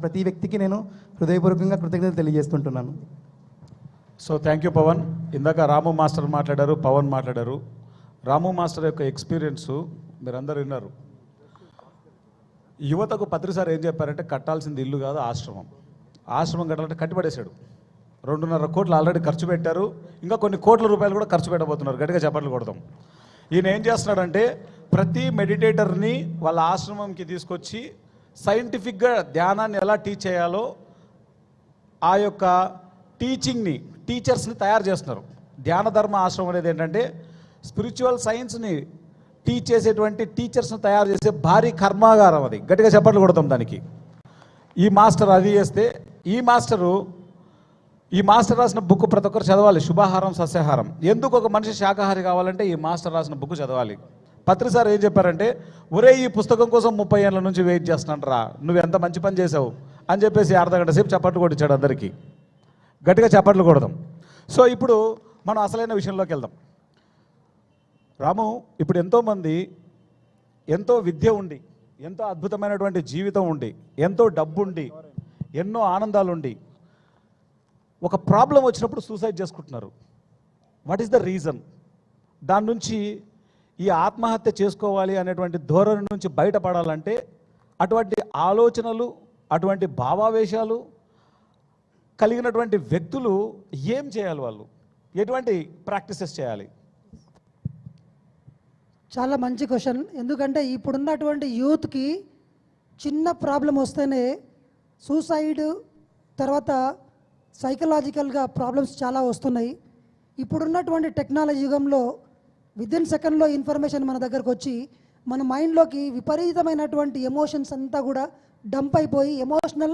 ప్రతి వ్యక్తికి నేను హృదయపూర్వకంగా కృతజ్ఞతలు తెలియజేస్తుంటున్నాను. So thank you Pavan. ఇందాక రాము మాస్టర్ మాట్లాడారు, పవన్ మాట్లాడారు. రాము మాస్టర్ యొక్క ఎక్స్పీరియన్సు మీరందరూ విన్నారు. యువతకు పత్రిసారి ఏం చెప్పారంటే కట్టాల్సింది ఇల్లు కాదు ఆశ్రమం. ఆశ్రమం కట్టాలంటే కట్టిపడేశాడు. 2.5 కోట్లు ఆల్రెడీ ఖర్చు పెట్టారు, ఇంకా కొన్ని కోట్ల రూపాయలు కూడా ఖర్చు పెట్టబోతున్నారు. గట్టిగా చప్పట్లు కొడతాం. ఈయన ఏం చేస్తున్నాడంటే ప్రతి మెడిటేటర్ని వాళ్ళ ఆశ్రమంకి తీసుకొచ్చి సైంటిఫిక్గా ధ్యానాన్ని ఎలా టీచ్ చేయాలో ఆ యొక్క టీచర్స్ని తయారు చేస్తున్నారు. ధ్యాన ధర్మ ఆశ్రమం అనేది ఏంటంటే స్పిరిచువల్ సైన్స్ని టీచ్ చేసేటువంటి టీచర్స్ని తయారు చేసే భారీ కర్మాగారం అది. గట్టిగా చప్పట్లు కొడతాం దానికి. ఈ మాస్టర్ అది చేస్తే ఈ మాస్టర్ రాసిన బుక్ ప్రతి ఒక్కరు చదవాలి. శుభాహారం సస్యాహారం. ఎందుకు ఒక మనిషి శాకాహారి కావాలంటే ఈ మాస్టర్ రాసిన బుక్ చదవాలి. పత్రిసారి ఏం చెప్పారంటే ఒరే ఈ పుస్తకం కోసం 30 ఏళ్ళ నుంచి వెయిట్ చేస్తున్నాను రా, నువ్వు ఎంత మంచి పని చేసావు అని చెప్పేసి అర్ధగంట సేపు చప్పట్లు కొట్టించాడు అందరికీ. గట్టిగా చప్పట్లు కొడదాం. సో ఇప్పుడు మనం అసలైన విషయంలోకి వెళ్దాం. రాము, ఇప్పుడు ఎంతోమంది ఎంతో విద్య ఉండి, ఎంతో అద్భుతమైనటువంటి జీవితం ఉండి, ఎంతో డబ్బు ఉండి, ఎన్నో ఆనందాలు ఉండి ఒక ప్రాబ్లం వచ్చినప్పుడు సూసైడ్ చేసుకుంటున్నారు. What is the reason? దాని నుంచి ఈ ఆత్మహత్య చేసుకోవాలి అనేటువంటి ధోరణి నుంచి బయటపడాలంటే అటువంటి ఆలోచనలు, అటువంటి భావావేశాలు కలిగినటువంటి వ్యక్తులు ఏం చేయాలి? వాళ్ళు ఎటువంటి ప్రాక్టీసెస్ చేయాలి? చాలా మంచి క్వశ్చన్. ఎందుకంటే ఇప్పుడున్నటువంటి యూత్కి చిన్న ప్రాబ్లం వస్తేనే సూసైడ్, తర్వాత సైకలాజికల్గా ప్రాబ్లమ్స్ చాలా వస్తున్నాయి. ఇప్పుడున్నటువంటి టెక్నాలజీ యుగంలో విదిన్ సెకండ్లో ఇన్ఫర్మేషన్ మన దగ్గరకు వచ్చి మన మైండ్లోకి విపరీతమైనటువంటి ఎమోషన్స్ అంతా కూడా డంప్ అయిపోయి ఎమోషనల్